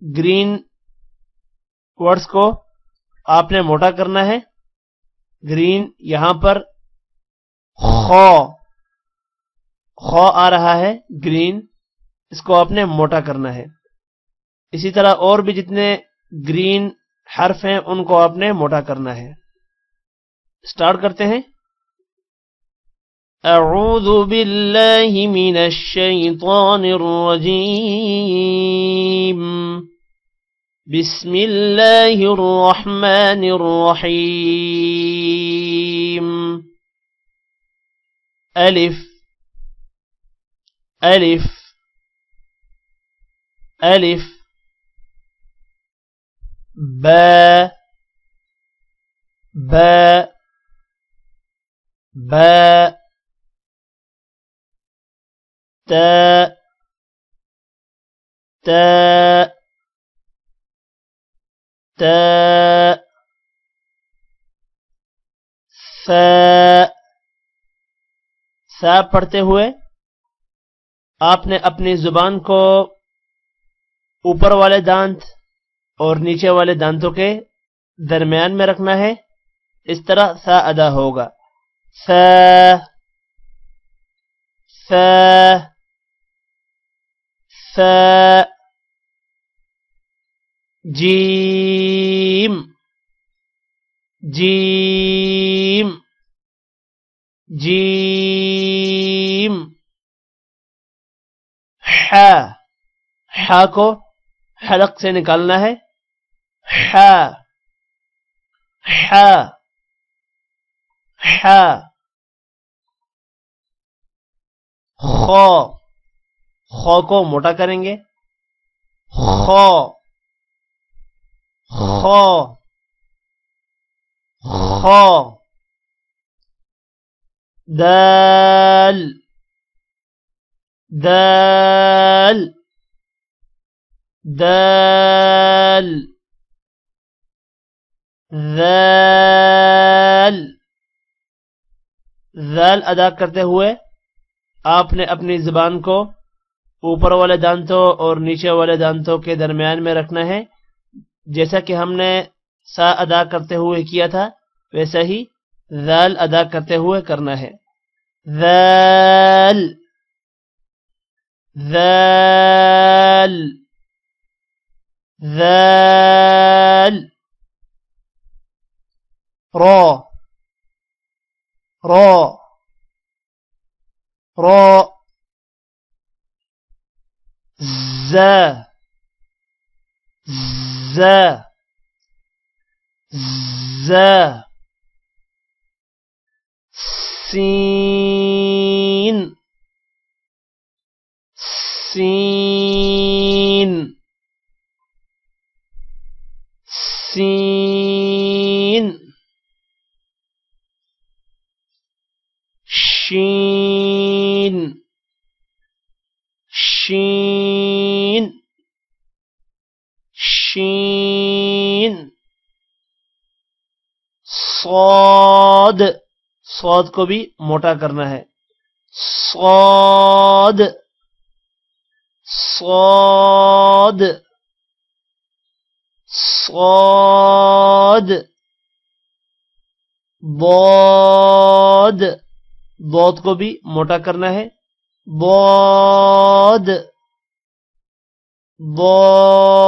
Green words کو آپ نے موٹا کرنا ہے. گرین یہاں پر خو آ رہا ہے گرین، اس کو آپ نے موٹا کرنا ہے. اسی طرح اور بھی جتنے گرین حرف ہیں ان کو آپ نے موٹا کرنا ہے. سٹارٹ کرتے ہیں. اعوذ باللہ من الشیطان الرجیم بسم اللہ الرحمن الرحیم. الف الف الف با با با تا تا تا سا پڑھتے ہوئے آپ نے اپنی زبان کو اوپر والے دانت اور نیچے والے دانتوں کے درمیان میں رکھنا ہے. اس طرح سا ادا ہوگا. سا سا سا. جیم جیم جیم. حا کو حلق سے نکالنا ہے. حا حا حا. خو کو موٹا کریں گے. خو خو خو. دال دال دال. ذال ذال ادا کرتے ہوئے آپ نے اپنی زبان کو اوپر والے دانتوں اور نیچے والے دانتوں کے درمیان میں رکھنا ہے. جیسا کہ ہم نے سا ادا کرتے ہوئے کیا تھا ویسا ہی ذال ادا کرتے ہوئے کرنا ہے. ذال ذال ذال. رو رو رو. ز ز ز. سین سین سین. شین شین شین. صاد صاد کو بھی موٹا کرنا ہے. صاد صاد صاد. ضاد ضاد کو بھی موٹا کرنا ہے. ضاد ضاد